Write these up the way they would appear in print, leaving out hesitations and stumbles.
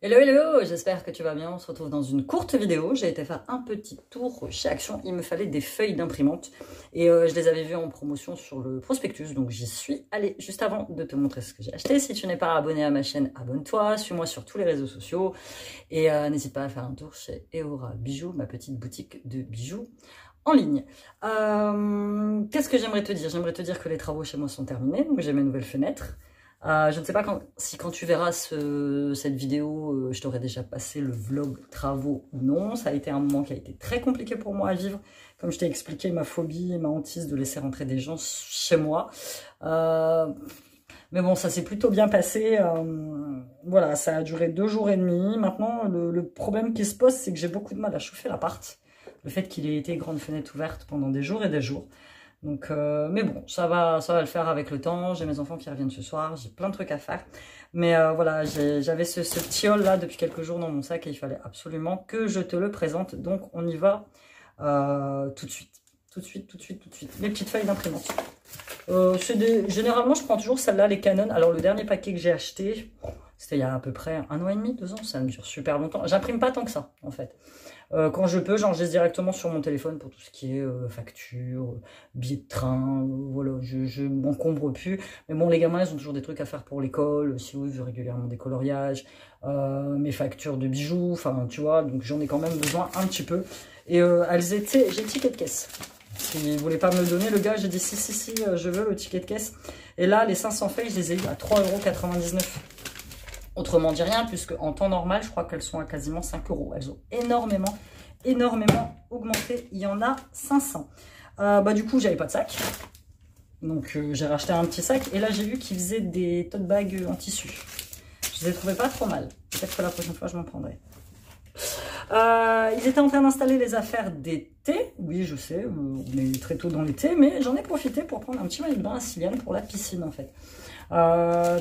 Hello hello, j'espère que tu vas bien, on se retrouve dans une courte vidéo. J'ai été faire un petit tour chez Action, il me fallait des feuilles d'imprimante et je les avais vues en promotion sur le prospectus, donc j'y suis allée. Juste avant de te montrer ce que j'ai acheté, si tu n'es pas abonné à ma chaîne, abonne-toi, suis-moi sur tous les réseaux sociaux et n'hésite pas à faire un tour chez Eora Bijoux, ma petite boutique de bijoux en ligne. Qu'est-ce que j'aimerais te dire? J'aimerais te dire que les travaux chez moi sont terminés, donc j'ai mes nouvelles fenêtres. Je ne sais pas si quand tu verras cette vidéo, je t'aurai déjà passé le vlog travaux ou non. Ça a été un moment qui a été très compliqué pour moi à vivre. Comme je t'ai expliqué, ma phobie et ma hantise de laisser rentrer des gens chez moi. Mais bon, ça s'est plutôt bien passé. Voilà, ça a duré 2 jours et demi. Maintenant, le problème qui se pose, c'est que j'ai beaucoup de mal à chauffer l'appart. Le fait qu'il ait été grande fenêtre ouverte pendant des jours et des jours. Donc, mais bon, ça va le faire avec le temps. J'ai mes enfants qui reviennent ce soir, j'ai plein de trucs à faire. Mais voilà, j'avais ce petit haul là depuis quelques jours dans mon sac et il fallait absolument que je te le présente. Donc, on y va tout de suite. Tout de suite. Les petites feuilles d'imprimante. Généralement, je prends toujours celle-là, les Canon. Alors, le dernier paquet que j'ai acheté, c'était il y a à peu près 1 an et demi, 2 ans. Ça me dure super longtemps. J'imprime pas tant que ça, en fait. Quand je peux, j'enregistre directement sur mon téléphone pour tout ce qui est facture, billets de train, voilà, je m'encombre plus. Mais bon, les gamins, ils ont toujours des trucs à faire pour l'école, si oui, je veux régulièrement des coloriages, mes factures de bijoux, enfin, tu vois, donc j'en ai quand même besoin un petit peu. Et elles étaient, j'ai le ticket de caisse. S'il ne voulait pas me le donner, le gars, j'ai dit si, je veux le ticket de caisse. Et là, les 500 feuilles, je les ai eu à 3,99 €. Autrement dit rien, puisque en temps normal, je crois qu'elles sont à quasiment 5 €. Elles ont énormément augmenté. Il y en a 500. Du coup, j'avais pas de sac. Donc, j'ai racheté un petit sac. Et là, j'ai vu qu'ils faisaient des tote bags en tissu. Je les ai trouvés pas trop mal. Peut-être que la prochaine fois, je m'en prendrai. Ils étaient en train d'installer les affaires d'été. Oui, je sais, on est très tôt dans l'été. Mais j'en ai profité pour prendre un petit maillot de bain à Siliane pour la piscine, en fait.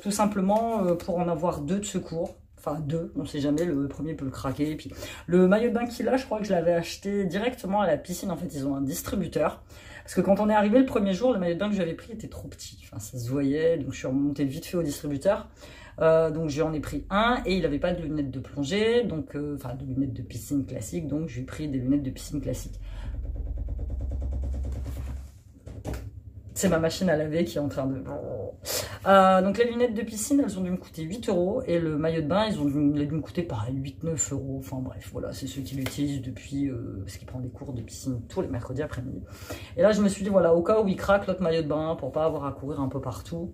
Tout simplement pour en avoir 2 de secours. Enfin 2, on sait jamais, le premier peut le craquer. Et puis le maillot de bain qu'il a, je crois que je l'avais acheté directement à la piscine. En fait, ils ont un distributeur. Parce que quand on est arrivé le premier jour, le maillot de bain que j'avais pris était trop petit. Enfin, ça se voyait, donc je suis remontée vite fait au distributeur. Donc j'en ai pris un et il n'avait pas de lunettes de plongée, donc enfin de lunettes de piscine classique, donc j'ai pris des lunettes de piscine classique. C'est ma machine à laver qui est en train de... donc les lunettes de piscine, elles ont dû me coûter 8 € et le maillot de bain, ils ont dû me coûter pareil, 8-9 €. Enfin bref, voilà, c'est ceux qui l'utilisent depuis... parce qu'il prend des cours de piscine tous les mercredis après-midi. Et là, je me suis dit, voilà, au cas où il craque l'autre maillot de bain, pour pas avoir à courir un peu partout.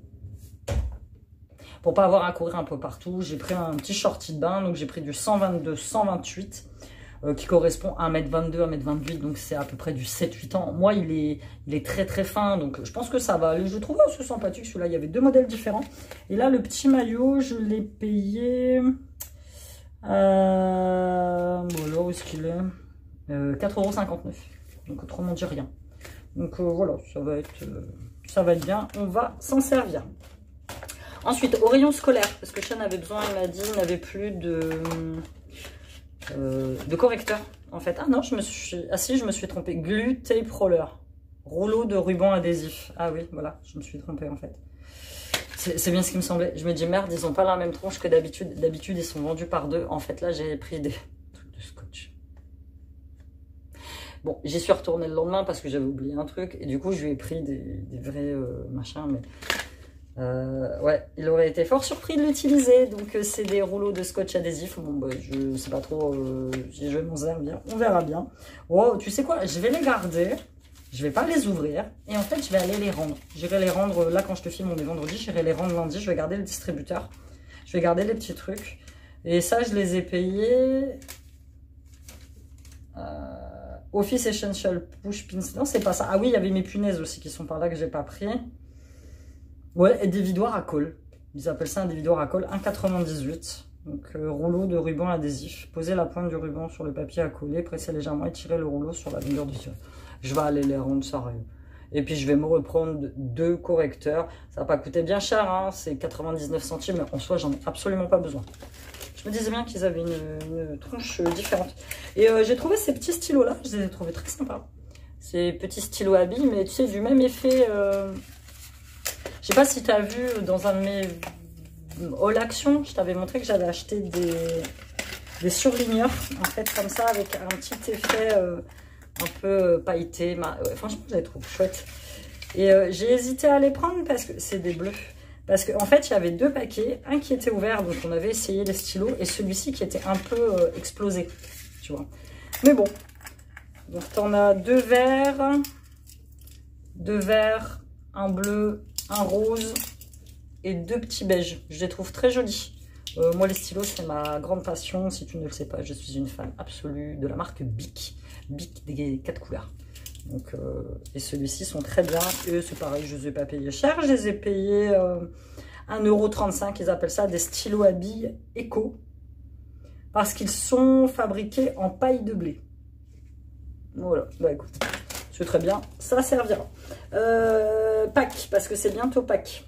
J'ai pris un petit shorty de bain, donc j'ai pris du 122-128. Qui correspond à 1m22, 1m28, donc c'est à peu près du 7-8 ans. Moi, il est très fin, donc je pense que ça va aller. Je le trouve assez sympathique, celui-là. Il y avait 2 modèles différents. Et là, le petit maillot, je l'ai payé... Bon, alors, où est-ce qu'il est, 4,59 €. Donc, autrement dit, rien. Donc, voilà, ça va être bien. On va s'en servir. Ensuite, au rayon scolaire, parce que Sean avait besoin, il m'a dit, il n'avait plus de correcteur en fait. Ah non, je me suis trompée. Glue tape roller, rouleau de ruban adhésif. Ah oui, voilà, je me suis trompée en fait. C'est bien ce qui me semblait. Je me dis merde, ils ont pas la même tronche que d'habitude. D'habitude ils sont vendus par 2. En fait là j'ai pris des trucs de scotch. Bon, j'y suis retournée le lendemain parce que j'avais oublié un truc et du coup je lui ai pris des vrais machins, mais ouais, il aurait été fort surpris de l'utiliser. Donc c'est des rouleaux de scotch adhésif. Bon bah je sais pas trop si je vais m'en servir, on verra bien. Oh, tu sais quoi, je vais les garder, je vais pas les ouvrir et en fait je vais aller les rendre. J'irai les rendre là quand je te filme, on est vendredi, j'irai les rendre lundi. Je vais garder le distributeur, je vais garder les petits trucs et ça je les ai payés Office Essential Push Pins. Non, c'est pas ça. Ah oui, il y avait mes punaises aussi qui sont par là que j'ai pas pris. Ouais, et des vidoirs à colle. Ils appellent ça un dévidoir à colle, 1,98 €. Donc, rouleau de ruban adhésif. Posez la pointe du ruban sur le papier à coller, pressez légèrement et tirez le rouleau sur la longueur du fil. Je vais aller les rendre, sérieux. Et puis, je vais me reprendre 2 correcteurs. Ça va pas coûter bien cher, hein, c'est 99 centimes, mais en soi, j'en ai absolument pas besoin. Je me disais bien qu'ils avaient une tronche différente. Et j'ai trouvé ces petits stylos-là, je les ai trouvés très sympas. Ces petits stylos à billes, mais tu sais, du même effet... Je sais pas si tu as vu dans un de mes All Action, je t'avais montré que j'avais acheté des surligneurs, en fait, comme ça, avec un petit effet un peu pailleté. Ouais, franchement, je les trouve chouettes. Et j'ai hésité à les prendre parce que c'est des bleus. Parce qu'en fait, il y avait 2 paquets, un qui était ouvert, donc on avait essayé les stylos, et celui-ci qui était un peu explosé, tu vois. Mais bon, donc tu en as 2 verts, un bleu, un rose et 2 petits beiges. Je les trouve très jolis. Moi, les stylos, c'est ma grande passion. Si tu ne le sais pas, je suis une fan absolue de la marque Bic. Bic des 4 couleurs. Donc, et ceux-ci sont très bien. Et c'est pareil, je ne les ai pas payés cher. Je les ai payés 1,35 €. Ils appellent ça des stylos à billes éco. Parce qu'ils sont fabriqués en paille de blé. Voilà, bah écoute, c'est très bien. Ça servira. Pâques, parce que c'est bientôt Pâques.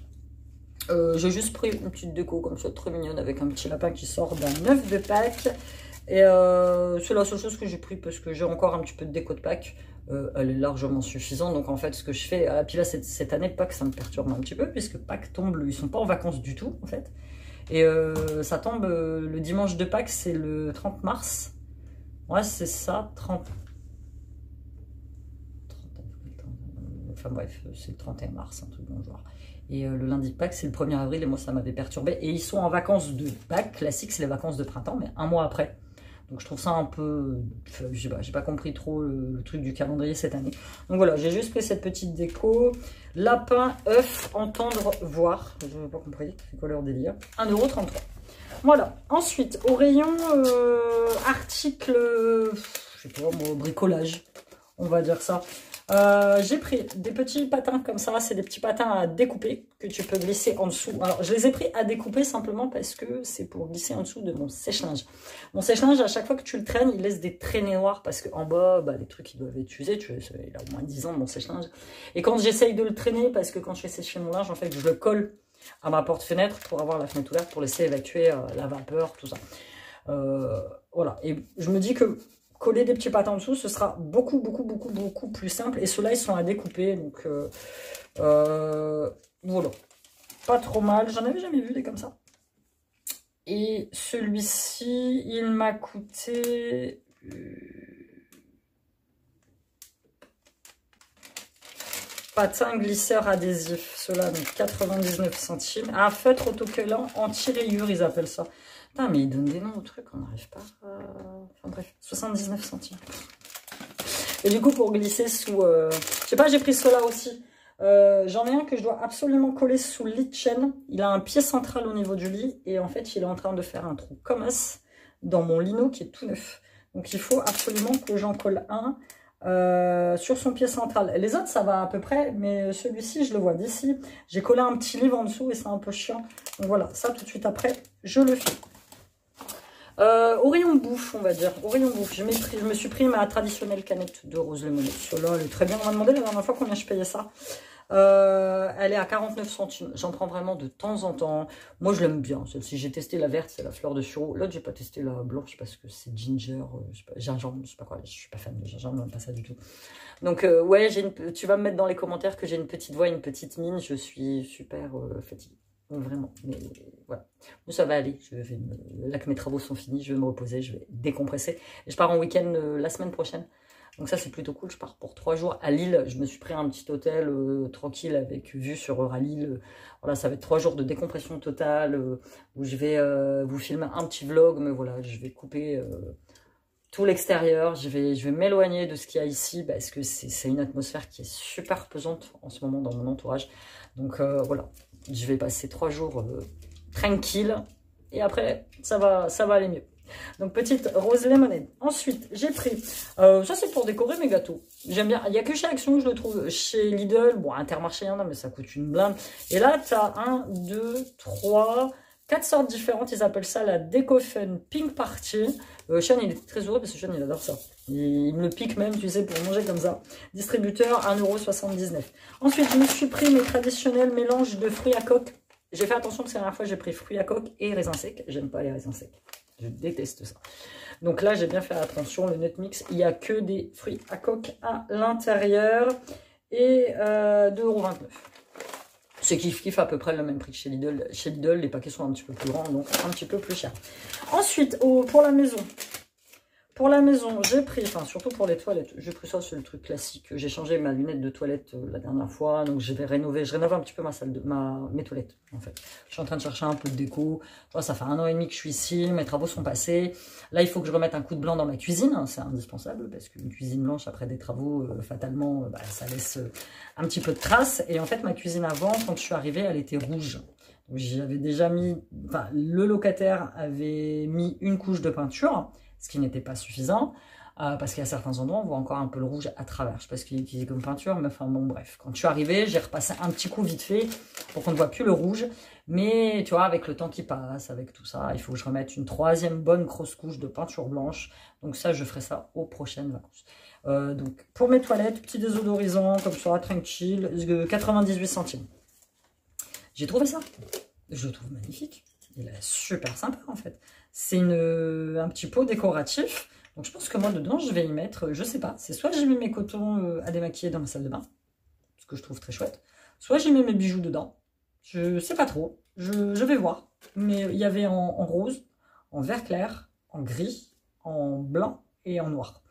J'ai juste pris une petite déco comme ça, très mignonne, avec un petit lapin qui sort d'un œuf de Pâques. Et c'est la seule chose que j'ai pris parce que j'ai encore un petit peu de déco de Pâques. Elle est largement suffisante. Donc en fait, ce que je fais, puis là, cette année, Pâques, ça me perturbe un petit peu, puisque Pâques tombe, ils sont pas en vacances du tout, en fait. Et ça tombe le dimanche de Pâques, c'est le 30 mars. Ouais, c'est ça, 30. Enfin bref, c'est le 31 mars, un truc dans le genre. Et le lundi de Pâques, c'est le 1er avril, et moi, ça m'avait perturbé. Et ils sont en vacances de Pâques, classique, c'est les vacances de printemps, mais un mois après. Donc, je trouve ça un peu... j'ai pas compris trop le truc du calendrier cette année. Donc, voilà, j'ai juste pris cette petite déco. Lapin, œuf, entendre, voir. Je n'ai pas compris, c'est quoi leur délire. 1,33 €. Voilà. Ensuite, au rayon article, je sais pas, moi, bricolage, on va dire ça. J'ai pris des petits patins comme ça, c'est des petits patins à découper que tu peux glisser en dessous. Alors, je les ai pris à découper simplement parce que c'est pour glisser en dessous de mon sèche-linge. Mon sèche-linge, à chaque fois que tu le traînes, il laisse des traînées noires parce qu'en bas, bah, les trucs, ils doivent être usés. Il a au moins 10 ans, mon sèche-linge. Et quand j'essaye de le traîner, parce que quand je fais sécher mon linge, en fait, je le colle à ma porte-fenêtre pour avoir la fenêtre ouverte, pour laisser évacuer la vapeur, tout ça. Voilà. Et je me dis que coller des petits patins en dessous, ce sera beaucoup plus simple. Et ceux-là, ils sont à découper. Donc, voilà. Pas trop mal. J'en avais jamais vu des comme ça. Et celui-ci, il m'a coûté... Patin glisseur adhésif. Ceux-là, donc 99 centimes. Ah, feutre autocollant anti-rayures, ils appellent ça. Putain, mais ils donnent des noms aux trucs, on n'arrive pas à... Enfin bref, 79 centimes. Et du coup, pour glisser sous... Je sais pas, j'ai pris ceux-là aussi. J'en ai un que je dois absolument coller sous le lit de chaîne. Il a un pied central au niveau du lit. Et en fait, il est en train de faire un trou comme ça dans mon lino qui est tout neuf. Donc, il faut absolument que j'en colle un sur son pied central. Les autres, ça va à peu près. Mais celui-ci, je le vois d'ici. J'ai collé un petit livre en dessous et c'est un peu chiant. Donc voilà, ça tout de suite après, je le fais. Au rayon bouffe, on va dire. Au rayon bouffe, je me suis pris ma traditionnelle canette de rose lemonade. Celle-là, elle est très bien. On m'a demandé la dernière fois combien je payais ça. Elle est à 49 centimes. J'en prends vraiment de temps en temps. Moi, je l'aime bien. Celle-ci, j'ai testé la verte, c'est la fleur de sureau. L'autre, j'ai pas testé la blanche parce que c'est ginger, je sais pas, gingembre, je sais pas quoi. Je suis pas fan de gingembre, même pas ça du tout. Donc, ouais, tu vas me mettre dans les commentaires que j'ai une petite voix, une petite mine. Je suis super fatiguée. Vraiment, mais voilà. Bon, ça va aller. Là que mes travaux sont finis, je vais me reposer, je vais décompresser. Et je pars en week-end la semaine prochaine. Donc ça, c'est plutôt cool. Je pars pour 3 jours à Lille. Je me suis pris un petit hôtel tranquille avec vue sur Euralille. Voilà, ça va être 3 jours de décompression totale où je vais vous filmer un petit vlog. Mais voilà, je vais couper tout l'extérieur. Je vais m'éloigner de ce qu'il y a ici parce que c'est une atmosphère qui est super pesante en ce moment dans mon entourage. Donc voilà. Je vais passer 3 jours tranquille et après ça va aller mieux. Donc petite rose lemonade. Ensuite j'ai pris, ça c'est pour décorer mes gâteaux. J'aime bien, il n'y a que chez Action que je le trouve. Chez Lidl, bon Intermarché il y en a mais ça coûte une blinde. Et là tu as 1, 2, 3, 4 sortes différentes. Ils appellent ça la Déco Fun Pink Party. Sean il est très heureux parce que Sean il adore ça. Il me le pique même, tu sais, pour manger comme ça. Distributeur, 1,79 €. Ensuite, je me suis pris mes traditionnels mélanges de fruits à coque. J'ai fait attention parce que la dernière fois, j'ai pris fruits à coque et raisins secs. J'aime pas les raisins secs. Je déteste ça. Donc là, j'ai bien fait attention. Le nut mix, il n'y a que des fruits à coque à l'intérieur. Et 2,29 €. C'est kiff à peu près le même prix que chez Lidl. Chez Lidl, les paquets sont un petit peu plus grands, donc un petit peu plus cher. Ensuite, pour la maison. Pour la maison, j'ai pris, enfin surtout pour les toilettes, j'ai pris ça, c'est le truc classique. J'ai changé ma lunette de toilette la dernière fois, donc je rénove un petit peu mes toilettes en fait. Je suis en train de chercher un peu de déco. Tu vois, ça fait 1 an et demi que je suis ici, mes travaux sont passés. Là, il faut que je remette un coup de blanc dans ma cuisine, hein, c'est indispensable parce qu'une cuisine blanche après des travaux, fatalement, ça laisse un petit peu de traces. Et en fait, ma cuisine avant, quand je suis arrivée, elle était rouge. J'y avais déjà mis, enfin, le locataire avait mis une couche de peinture, ce qui n'était pas suffisant, parce qu'à certains endroits, on voit encore un peu le rouge à travers. Je ne sais pas ce qu'il utilisait comme peinture, mais enfin bon, bref. Quand je suis arrivée, j'ai repassé un petit coup vite fait pour qu'on ne voit plus le rouge. Mais tu vois, avec le temps qui passe, avec tout ça, il faut que je remette une 3e bonne grosse couche de peinture blanche. Donc ça, je ferai ça aux prochaines vacances. Donc pour mes toilettes, petit désodorisant, comme ça, tranquille, 98 centimes. J'ai trouvé ça. Je le trouve magnifique. Il est super sympa en fait. C'est un petit pot décoratif. Donc je pense que moi dedans je vais y mettre, je sais pas, c'est soit j'ai mis mes cotons à démaquiller dans ma salle de bain, ce que je trouve très chouette, soit j'ai mis mes bijoux dedans. Je sais pas trop, je vais voir. Mais il y avait en rose, en vert clair, en gris, en blanc et en noir.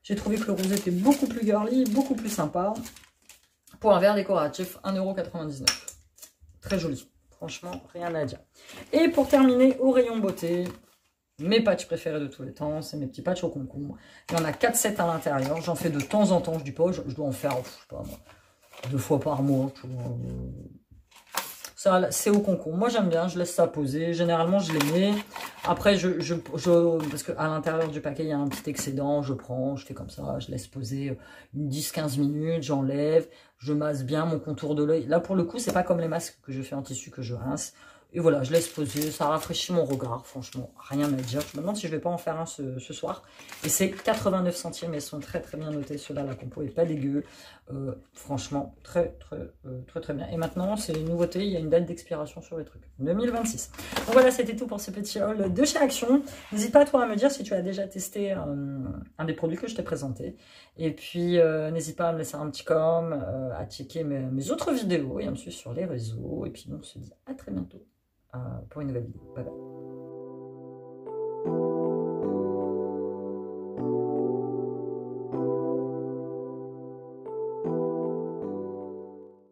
J'ai trouvé que le rose était beaucoup plus girly, beaucoup plus sympa. Pour un verre décoratif, 1,99 €. Très joli. Franchement, rien à dire. Et pour terminer, au rayon beauté, mes patchs préférés de tous les temps, c'est mes petits patchs au concombre. Il y en a 4 sets à l'intérieur. J'en fais de temps en temps. Je dis pas, je dois en faire, je sais pas moi, 2 fois par mois. Ça, c'est au concombre. Moi, j'aime bien. Je laisse ça poser. Généralement, je les mets. Après, parce qu'à l'intérieur du paquet, il y a un petit excédent. Je prends, je fais comme ça. Je laisse poser une 10-15 minutes. J'enlève. Je masse bien mon contour de l'œil. Là, pour le coup, c'est pas comme les masques que je fais en tissu que je rince. Et voilà, je laisse poser, ça rafraîchit mon regard, franchement, rien à dire. Je me demande si je vais pas en faire un ce soir. Et c'est 89 centimes, elles sont très bien notées. Ceux-là, la compo est pas dégueu. Franchement, très bien. Et maintenant, c'est une nouveauté, il y a une date d'expiration sur les trucs. 2026. Donc voilà, c'était tout pour ce petit haul de chez Action. N'hésite pas, toi, à me dire si tu as déjà testé un des produits que je t'ai présenté. Et puis, n'hésite pas à me laisser un petit com, à checker mes autres vidéos et à me suivre sur les réseaux. Et puis, on se dit à très bientôt. Pour une nouvelle vidéo. Bye bye.